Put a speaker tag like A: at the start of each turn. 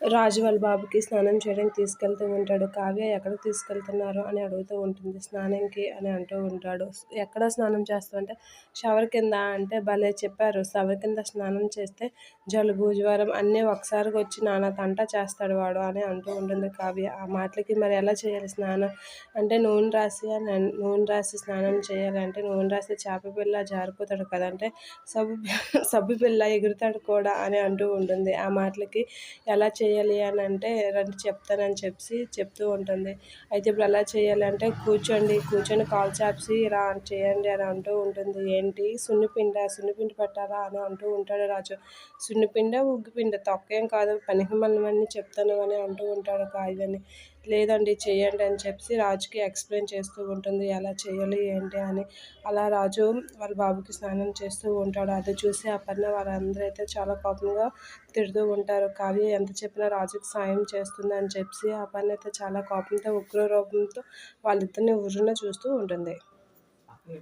A: రాజు వాళ్ళ బాబుకి స్నానం చేయడానికి తీసుకెళ్తూ ఉంటాడు. కావ్య ఎక్కడికి తీసుకెళ్తున్నారు అని అడుగుతూ ఉంటుంది. స్నానంకి అని అంటూ ఉంటాడు. ఎక్కడ స్నానం చేస్తావంటే షవర్ కింద అంటే భలే చెప్పారు. షవర్ కింద స్నానం చేస్తే జలుబు జ్వరం అన్నీ ఒకసారిగా వచ్చి నానా తంట చేస్తాడు వాడు అని అంటూ ఉంటుంది కావ్య. ఆ మాటలకి మరి ఎలా చేయాలి స్నానం అంటే నూనె రాసి స్నానం చేయాలంటే నూనె రాసి చేప పిల్ల జారిపోతాడు కదా అంటే సబ్బు పిల్ల ఎగురుతాడు కూడా అని అంటూ ఉంటుంది. ఆ మాటలకి ఎలా చేయాలి అని అంటే రండి చెప్తానని చెప్తూ ఉంటుంది. అయితే ఇప్పుడు ఎలా చేయాలి అంటే కూర్చొని కాలు చాపి ఇలా చేయండి అని అంటూ ఉంటుంది. ఏంటి సున్నిపిండి పెట్టారా అని అంటూ ఉంటాడు రాజు. సున్నిపిండ ఉగ్గిపిండి తొక్కేం కాదు పనికిమాలినవన్నీ చెప్తాను అని అంటూ ఉంటాడు కావ్యని. లేదండి చేయండి అని చెప్పి రాజుకి ఎక్స్ప్లెయిన్ చేస్తూ ఉంటుంది ఎలా చేయాలి ఏంటి అని. అలా రాజు వాళ్ళ బాబుకి స్నానం చేస్తూ ఉంటాడు. అది చూసి అపర్ణ వాళ్ళందరూ అయితే చాలా కోపంగా తిడుతూ ఉంటారు. కావ్య ఎంత చెప్పినా రాజుకి సాయం చేస్తుంది అని చెప్పి అపర్ణ అయితే చాలా కోపంతో ఉగ్ర రూపంతో వాళ్ళిద్దరిని ఉర్రున చూస్తూ ఉంటుంది.